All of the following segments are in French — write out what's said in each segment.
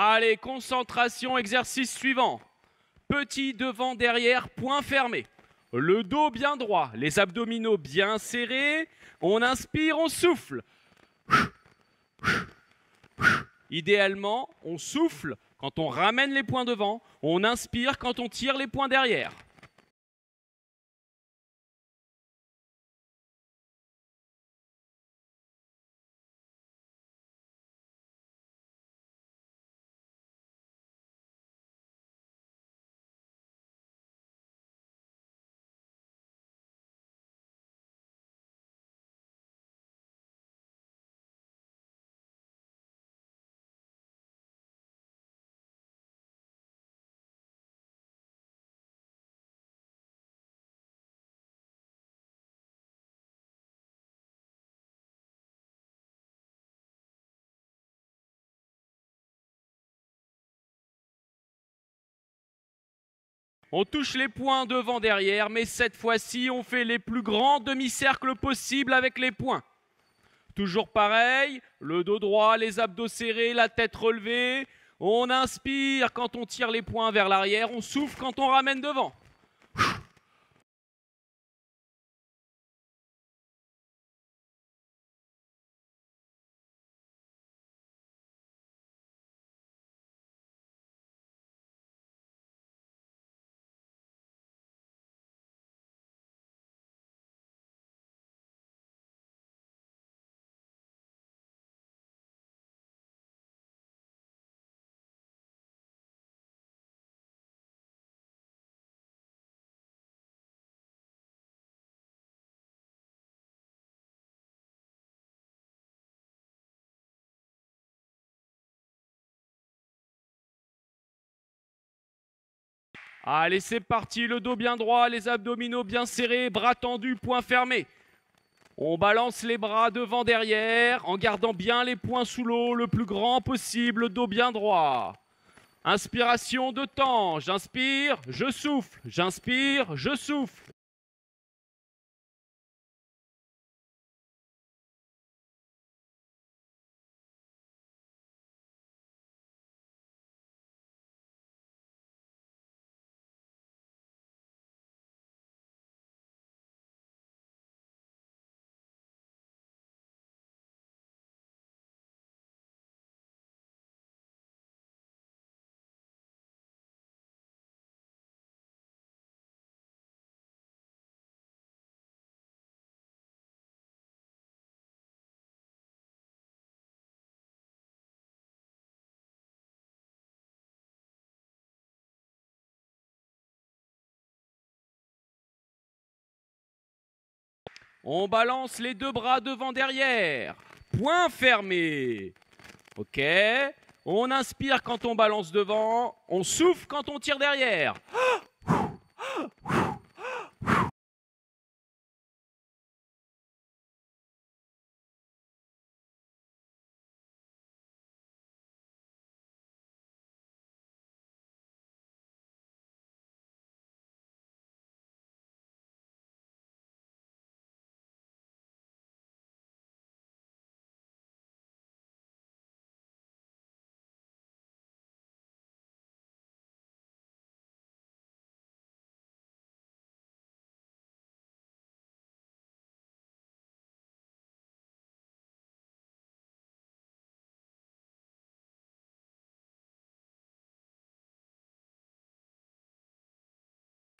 Allez, concentration, exercice suivant. Petit devant, derrière, point fermé. Le dos bien droit, les abdominaux bien serrés. On inspire, on souffle. Idéalement, on souffle quand on ramène les poings devant. On inspire quand on tire les poings derrière. On touche les poings devant derrière, mais cette fois-ci, on fait les plus grands demi-cercles possibles avec les poings. Toujours pareil, le dos droit, les abdos serrés, la tête relevée. On inspire quand on tire les poings vers l'arrière, on souffle quand on ramène devant. Allez, c'est parti, le dos bien droit, les abdominaux bien serrés, bras tendus, poings fermés. On balance les bras devant derrière en gardant bien les poings sous l'eau le plus grand possible, dos bien droit. Inspiration de temps, j'inspire, je souffle, j'inspire, je souffle. On balance les deux bras devant derrière. Point fermé. Ok. On inspire quand on balance devant. On souffle quand on tire derrière.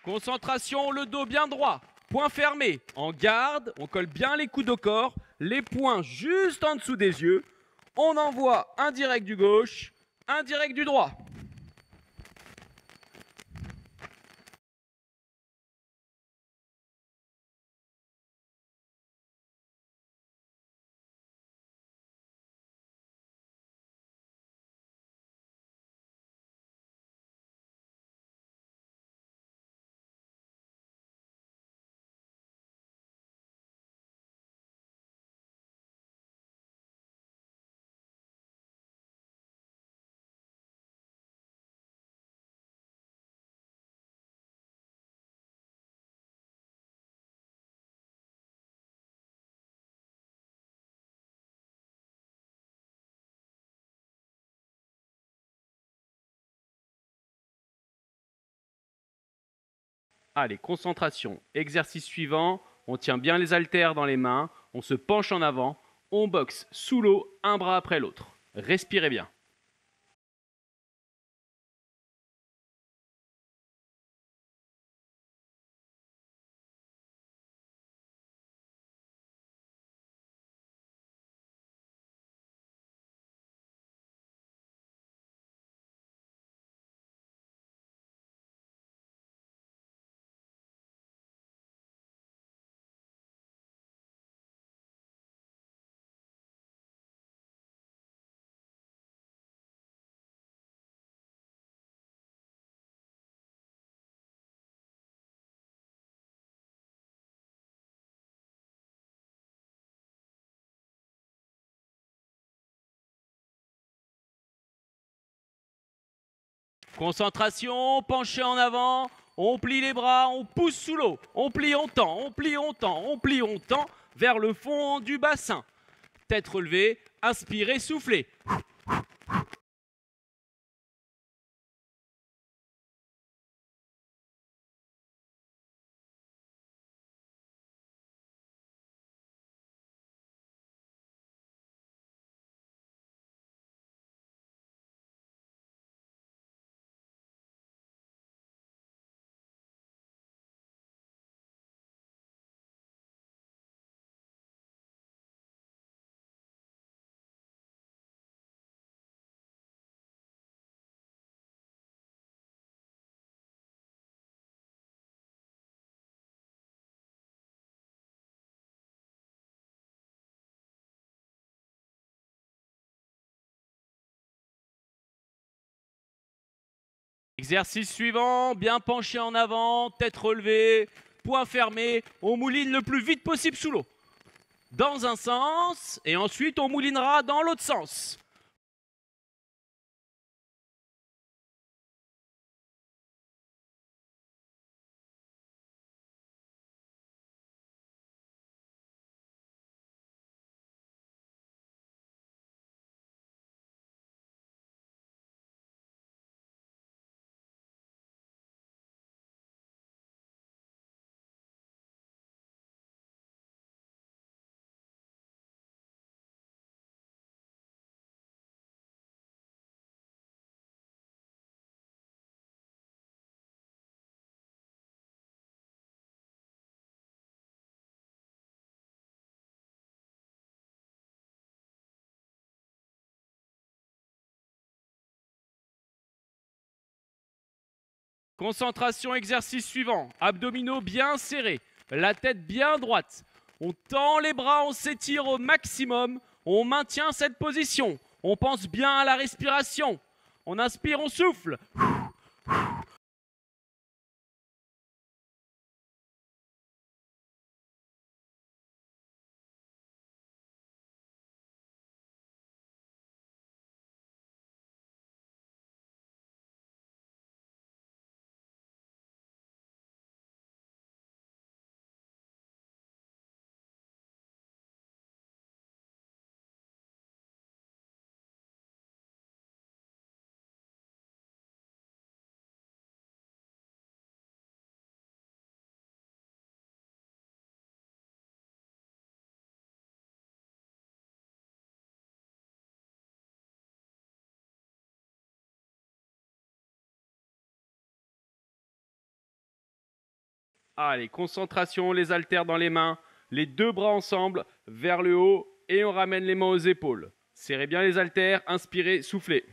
Concentration, le dos bien droit. Point fermé. En garde, on colle bien les coudes au corps. Les poings juste en dessous des yeux. On envoie un direct du gauche, un direct du droit. Allez, concentration. Exercice suivant. On tient bien les haltères dans les mains. On se penche en avant. On boxe sous l'eau, un bras après l'autre. Respirez bien. Concentration, penché en avant. On plie les bras, on pousse sous l'eau. On plie, on tend, on plie, on tend, on plie, on tend vers le fond du bassin. Tête relevée, inspirez, soufflez. Exercice suivant, bien penché en avant, tête relevée, poing fermé. On mouline le plus vite possible sous l'eau. Dans un sens, et ensuite on moulinera dans l'autre sens. Concentration, exercice suivant. Abdominaux bien serrés, la tête bien droite. On tend les bras, on s'étire au maximum. On maintient cette position. On pense bien à la respiration. On inspire, on souffle. Allez, concentration, les haltères dans les mains, les deux bras ensemble, vers le haut, et on ramène les mains aux épaules. Serrez bien les haltères, inspirez, soufflez.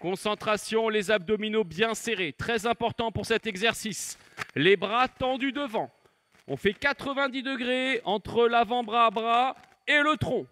Concentration, les abdominaux bien serrés. Très important pour cet exercice. Les bras tendus devant. On fait 90 degrés entre l'avant-bras à bras et le tronc.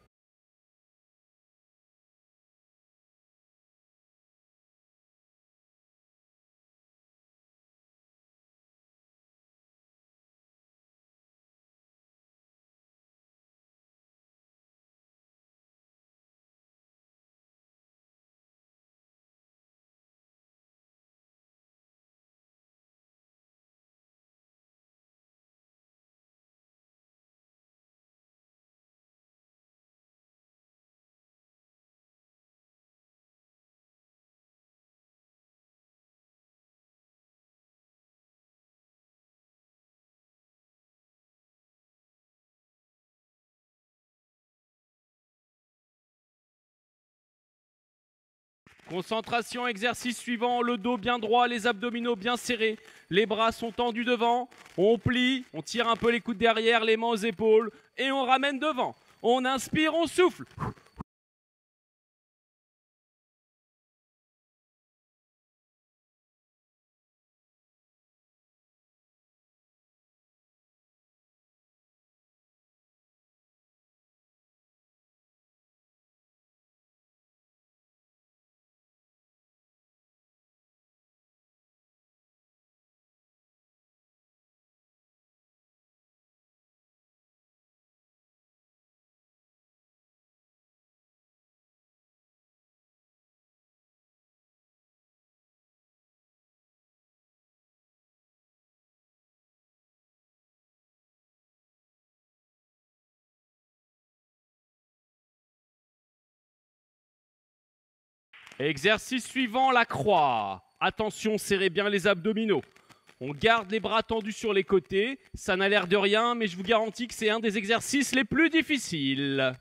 Concentration, exercice suivant, le dos bien droit, les abdominaux bien serrés, les bras sont tendus devant, on plie, on tire un peu les coudes derrière, les mains aux épaules et on ramène devant. On inspire, on souffle. Exercice suivant, la croix. Attention, serrez bien les abdominaux. On garde les bras tendus sur les côtés. Ça n'a l'air de rien, mais je vous garantis que c'est un des exercices les plus difficiles.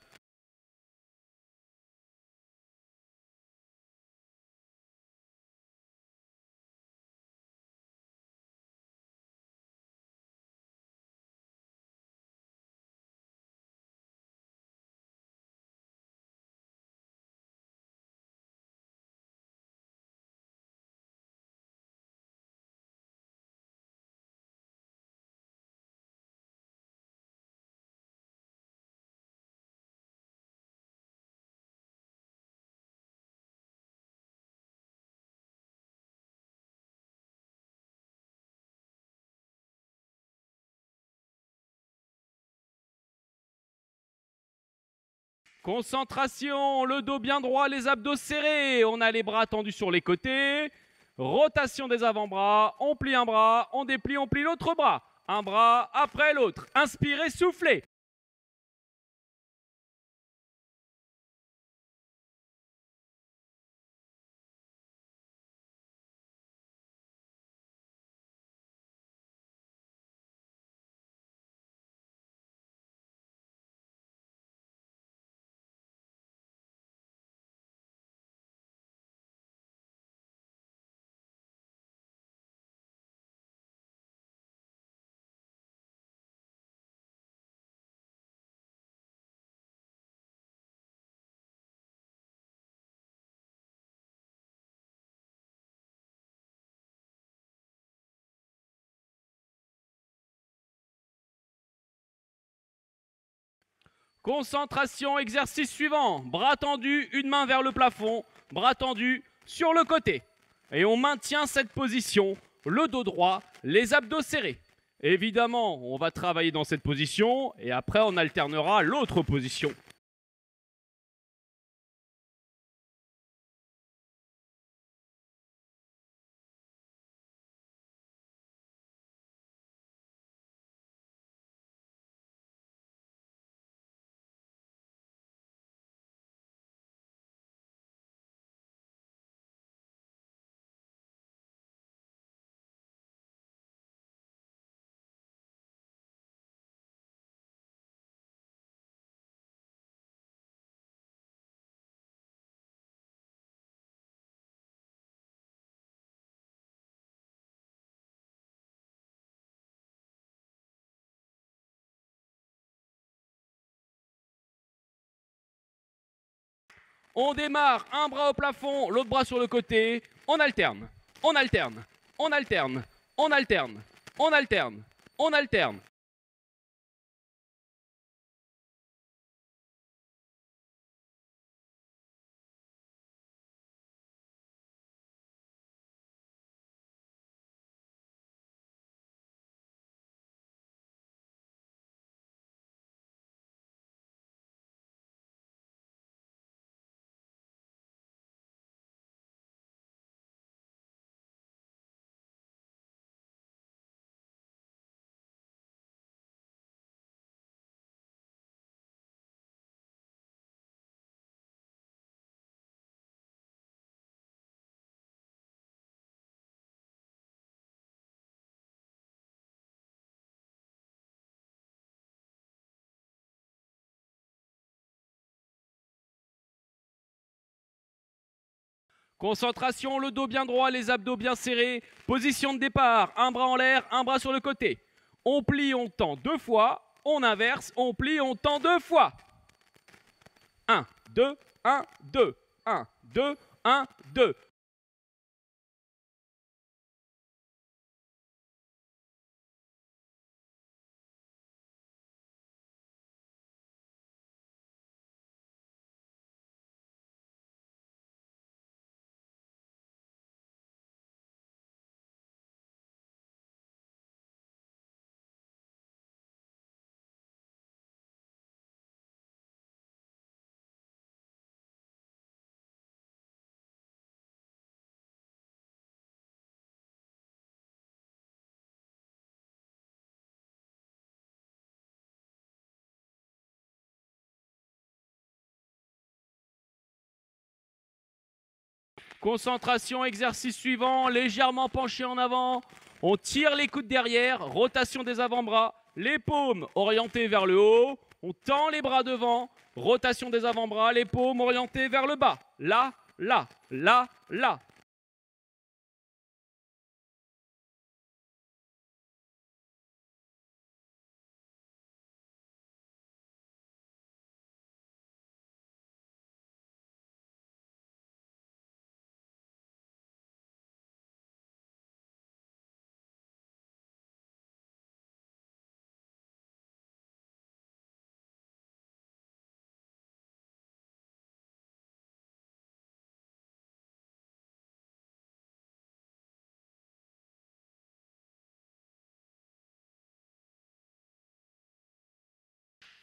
Concentration, le dos bien droit, les abdos serrés. On a les bras tendus sur les côtés. Rotation des avant-bras. On plie un bras, on déplie, on plie l'autre bras. Un bras après l'autre. Inspirez, soufflez. Concentration, exercice suivant. Bras tendus, une main vers le plafond. Bras tendus sur le côté. Et on maintient cette position. Le dos droit, les abdos serrés. Évidemment, on va travailler dans cette position et après on alternera l'autre position. On démarre, un bras au plafond, l'autre bras sur le côté. On alterne, on alterne, on alterne, on alterne, on alterne, on alterne. Concentration, le dos bien droit, les abdos bien serrés. Position de départ, un bras en l'air, un bras sur le côté. On plie, on tend 2 fois. On inverse, on plie, on tend 2 fois. 1, 2, 1, 2. 1, 2, 1, 2. Concentration, exercice suivant, légèrement penché en avant. On tire les coudes derrière, rotation des avant-bras, les paumes orientées vers le haut. On tend les bras devant, rotation des avant-bras, les paumes orientées vers le bas. Là, là, là, là.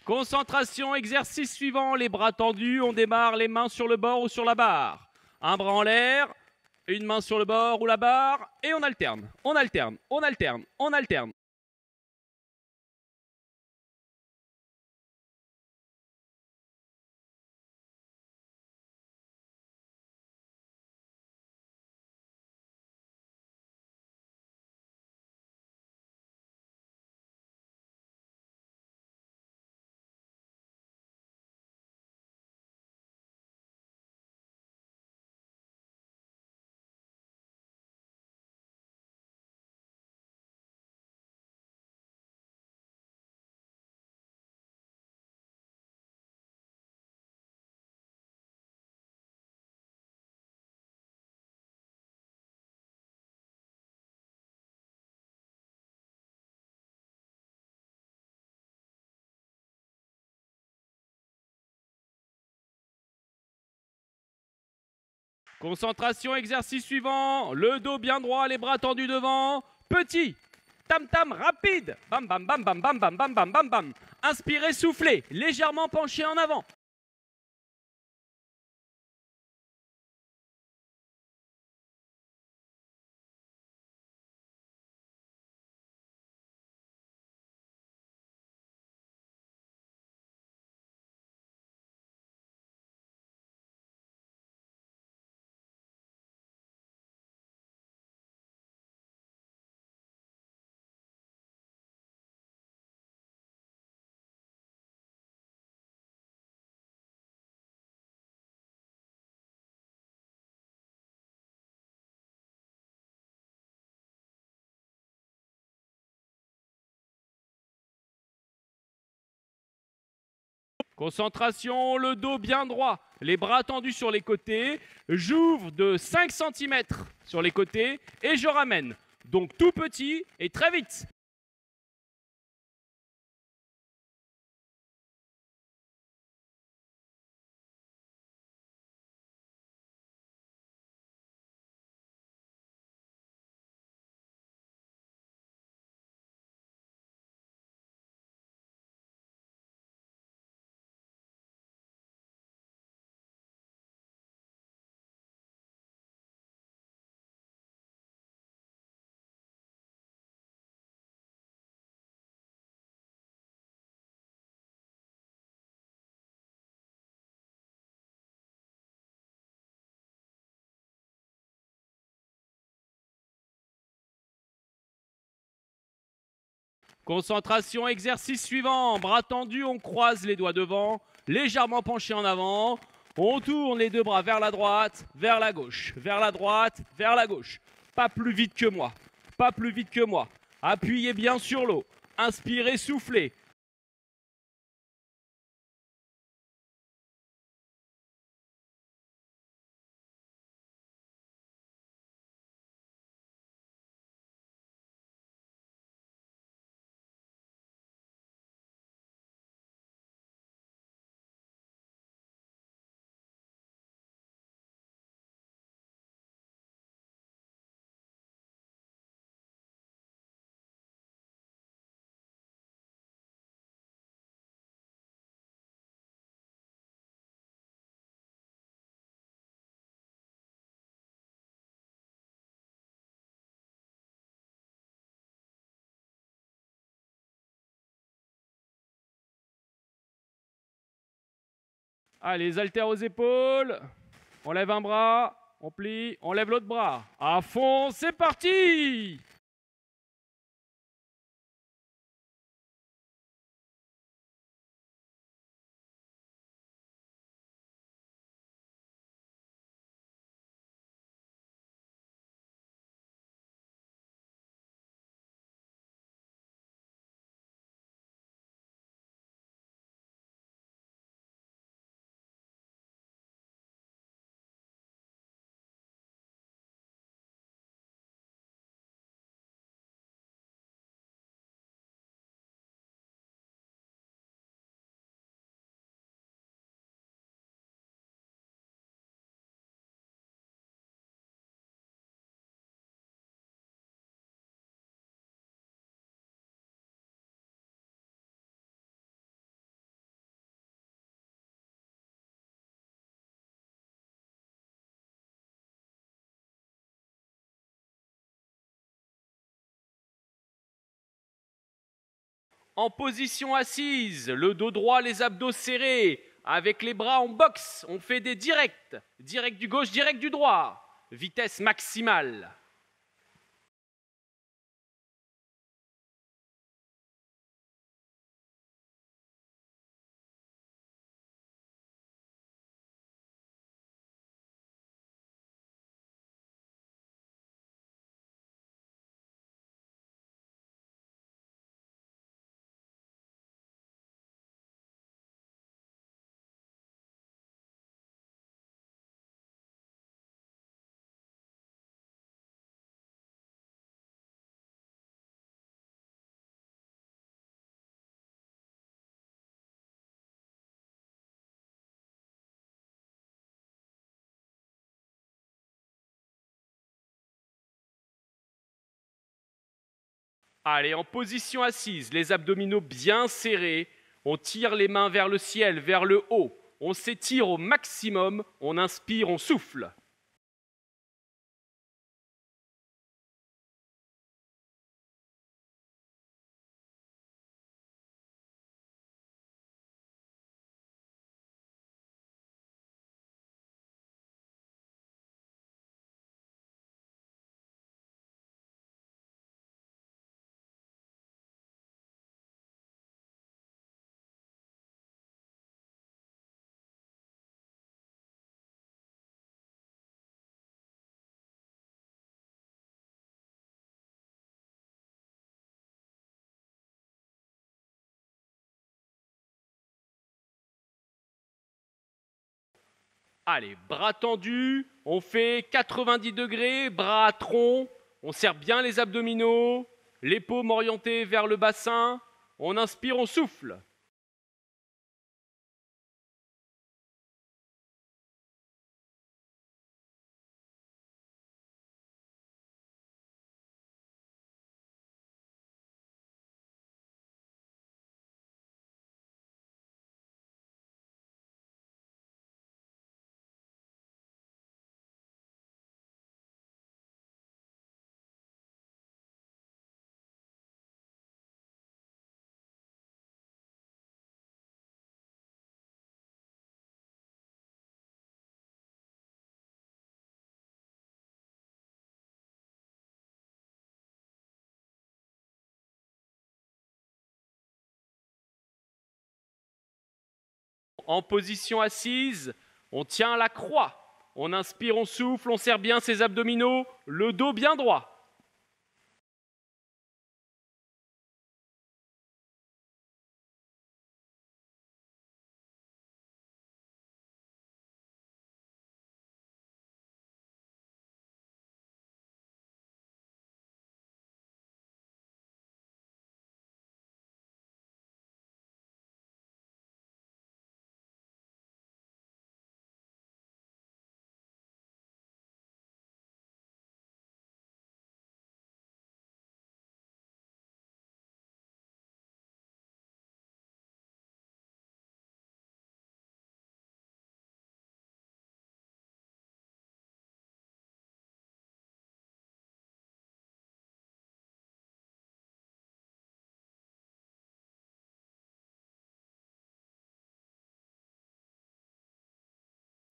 Concentration, exercice suivant, les bras tendus, on démarre les mains sur le bord ou sur la barre. Un bras en l'air, une main sur le bord ou la barre, et on alterne, on alterne, on alterne, on alterne. Concentration, exercice suivant. Le dos bien droit, les bras tendus devant. Petit. Tam tam rapide. Bam bam bam bam bam bam bam bam bam bam. Inspirez, soufflez. Légèrement penché en avant. Concentration, le dos bien droit, les bras tendus sur les côtés. J'ouvre de 5 cm sur les côtés et je ramène. Donc tout petit et très vite. Concentration, exercice suivant. Bras tendus, on croise les doigts devant, légèrement penché en avant. On tourne les deux bras vers la droite, vers la gauche, vers la droite, vers la gauche. Pas plus vite que moi, pas plus vite que moi. Appuyez bien sur l'eau. Inspirez, soufflez. Allez, haltères aux épaules. On lève un bras, on plie, on lève l'autre bras. À fond, c'est parti! En position assise, le dos droit, les abdos serrés, avec les bras en boxe, on fait des directs. Direct du gauche, direct du droit. Vitesse maximale. Allez, en position assise, les abdominaux bien serrés. On tire les mains vers le ciel, vers le haut. On s'étire au maximum. On inspire, on souffle. Allez, bras tendus, on fait 90 degrés, bras à tronc, on serre bien les abdominaux, les paumes orientées vers le bassin, on inspire, on souffle. En position assise, on tient la croix. On inspire, on souffle, on serre bien ses abdominaux, le dos bien droit.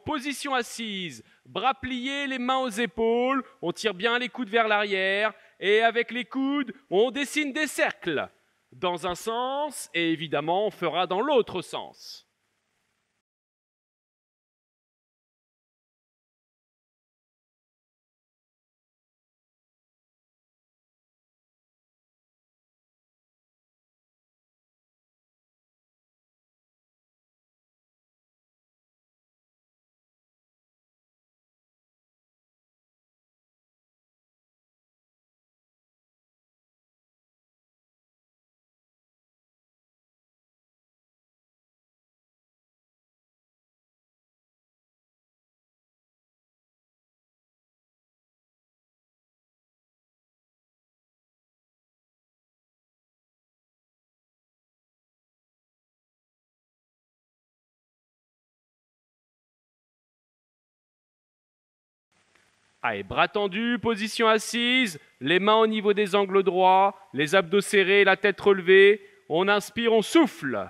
Position assise, bras pliés, les mains aux épaules, on tire bien les coudes vers l'arrière et avec les coudes, on dessine des cercles dans un sens et évidemment on fera dans l'autre sens. Allez, bras tendus, position assise, les mains au niveau des angles droits, les abdos serrés, la tête relevée. On inspire, on souffle.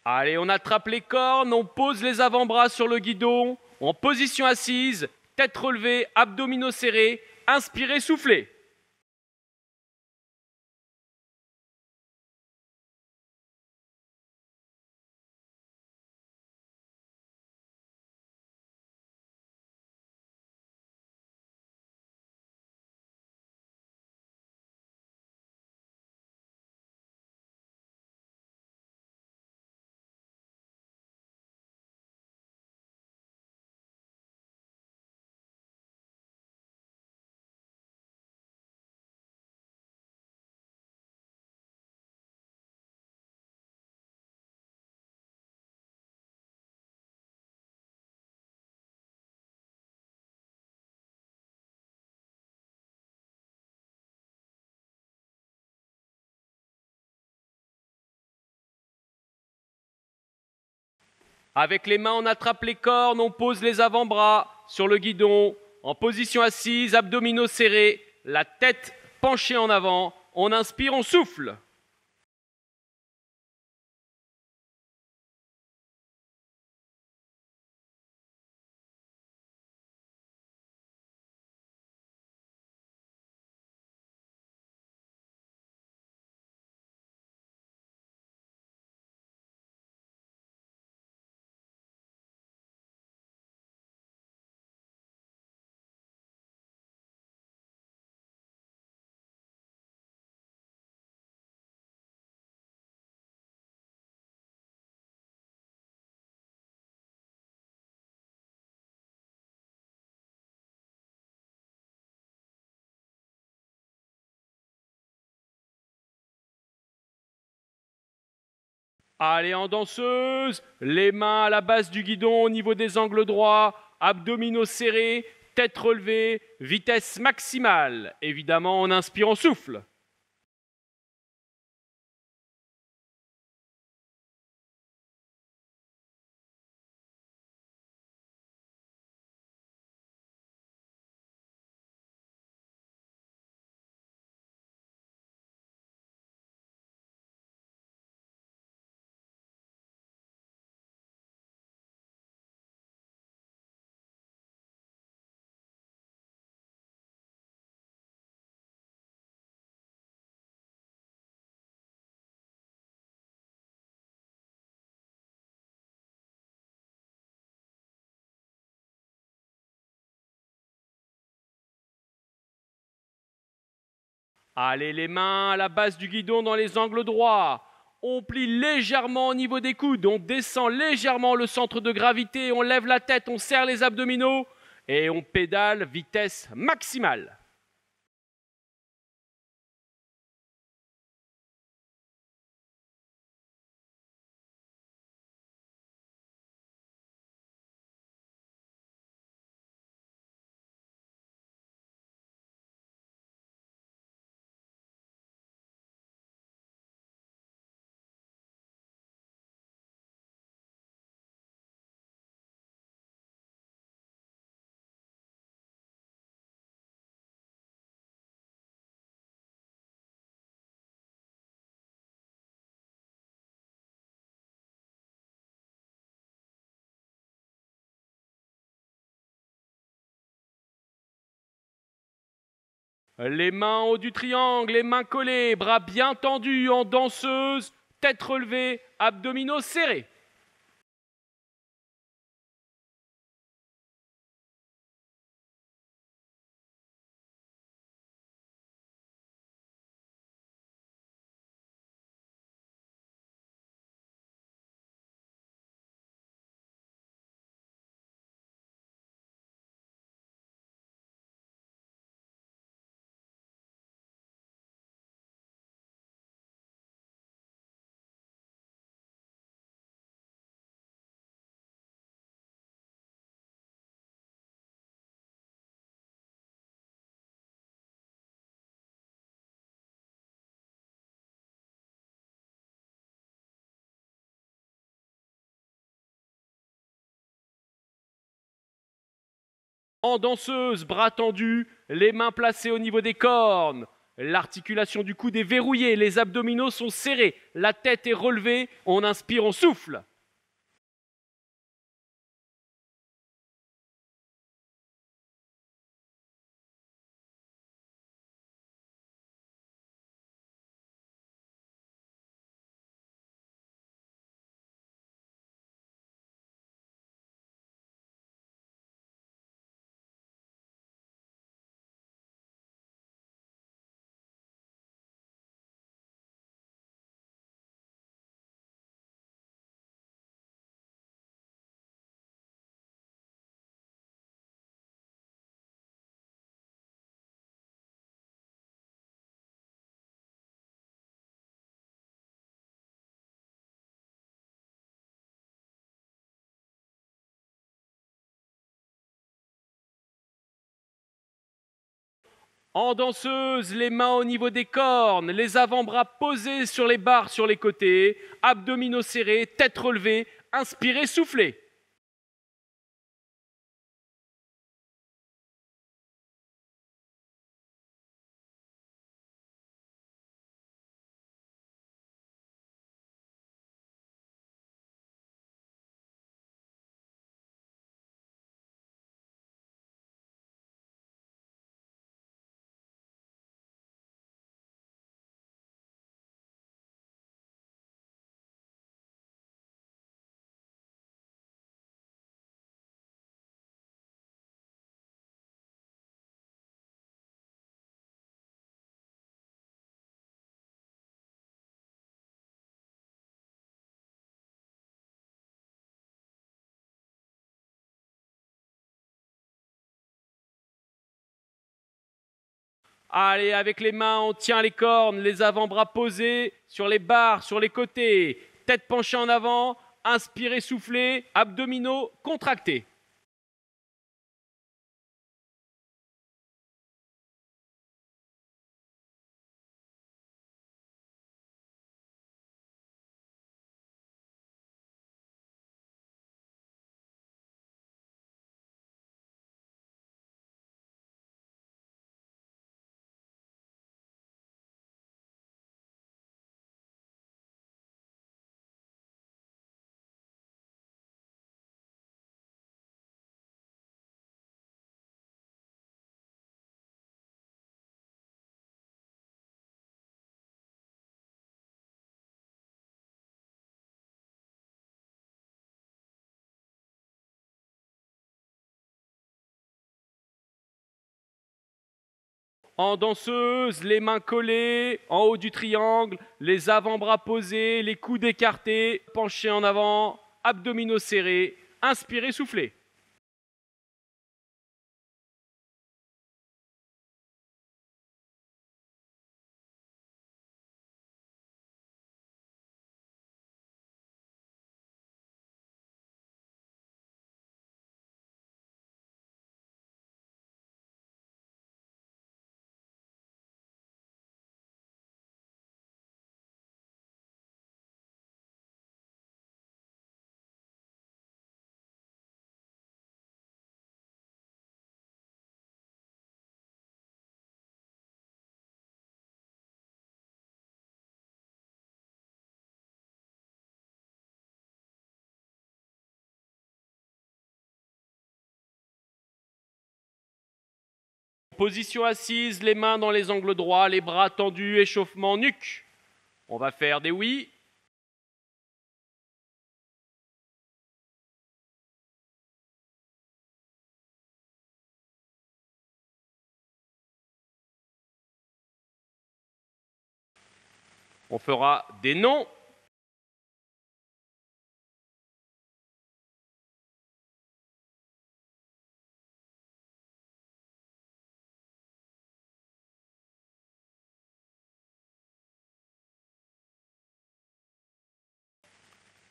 Allez, on attrape les cornes, on pose les avant-bras sur le guidon, en position assise, tête relevée, abdominaux serrés, inspirez, soufflez. Avec les mains, on attrape les cornes, on pose les avant-bras sur le guidon. En position assise, abdominaux serrés, la tête penchée en avant. On inspire, on souffle. Allez, en danseuse, les mains à la base du guidon au niveau des angles droits, abdominaux serrés, tête relevée, vitesse maximale. Évidemment, on inspire, on souffle. Allez, les mains à la base du guidon dans les angles droits. On plie légèrement au niveau des coudes, on descend légèrement le centre de gravité, on lève la tête, on serre les abdominaux et on pédale vitesse maximale. Les mains en haut du triangle, les mains collées, bras bien tendus en danseuse, tête relevée, abdominaux serrés. En danseuse, bras tendus, les mains placées au niveau des cornes. L'articulation du coude est verrouillée, les abdominaux sont serrés, la tête est relevée, on inspire, on souffle. En danseuse, les mains au niveau des cornes, les avant-bras posés sur les barres sur les côtés, abdominaux serrés, tête relevée, Inspirez, soufflez. Allez, avec les mains, on tient les cornes, les avant-bras posés sur les barres, sur les côtés. Tête penchée en avant, inspirez, soufflez, abdominaux contractés. En danseuse, les mains collées, en haut du triangle, les avant-bras posés, les coudes écartés, penchés en avant, abdominaux serrés, inspirez, soufflez. Position assise, les mains dans les angles droits, les bras tendus, échauffement nuque. On va faire des oui. On fera des non.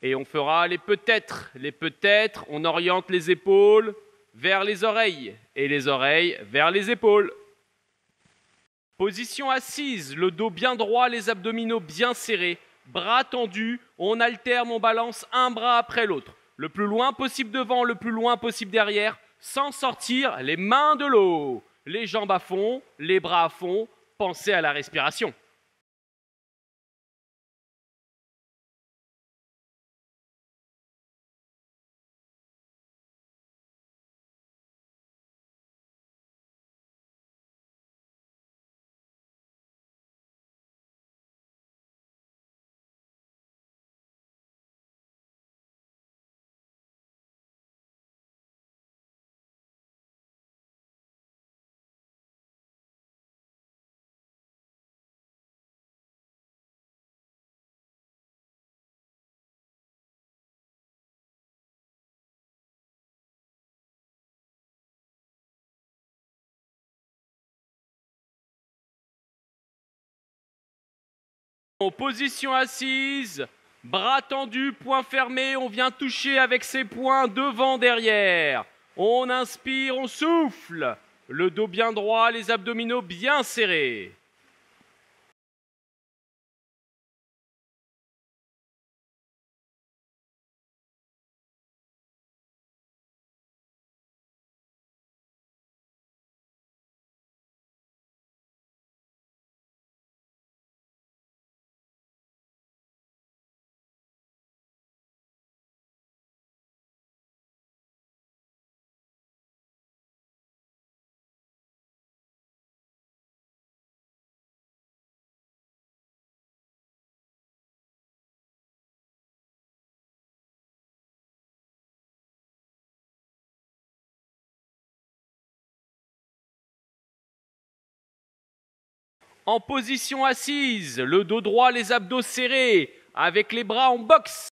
Et on fera les peut-être. Les peut-être, on oriente les épaules vers les oreilles et les oreilles vers les épaules. Position assise, le dos bien droit, les abdominaux bien serrés, bras tendus, on alterne, on balance un bras après l'autre. Le plus loin possible devant, le plus loin possible derrière, sans sortir les mains de l'eau. Les jambes à fond, les bras à fond, pensez à la respiration. En position assise, bras tendus, poings fermés, on vient toucher avec ses poings devant, derrière. On inspire, on souffle. Le dos bien droit, les abdominaux bien serrés. En position assise, le dos droit, les abdos serrés, avec les bras en boxe.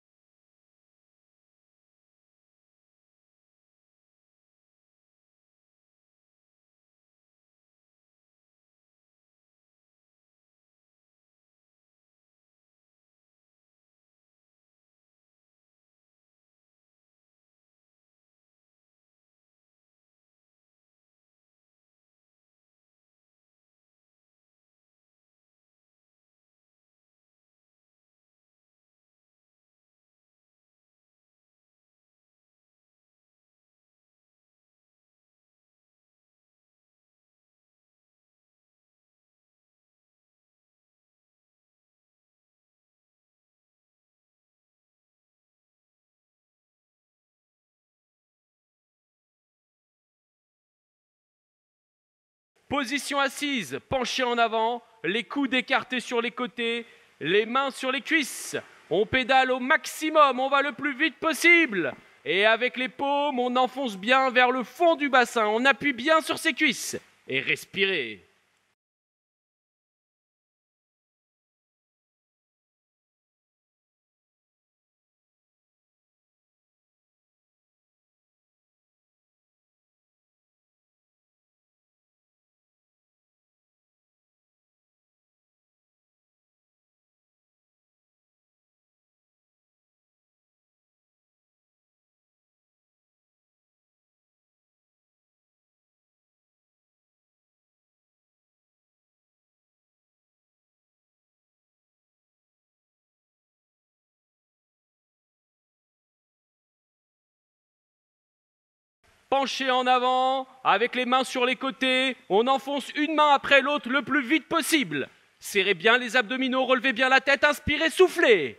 Position assise, penché en avant, les coudes écartés sur les côtés, les mains sur les cuisses. On pédale au maximum, on va le plus vite possible. Et avec les paumes, on enfonce bien vers le fond du bassin, on appuie bien sur ses cuisses. Et respirez. Penché en avant, avec les mains sur les côtés, on enfonce une main après l'autre le plus vite possible. Serrez bien les abdominaux, relevez bien la tête, inspirez, soufflez.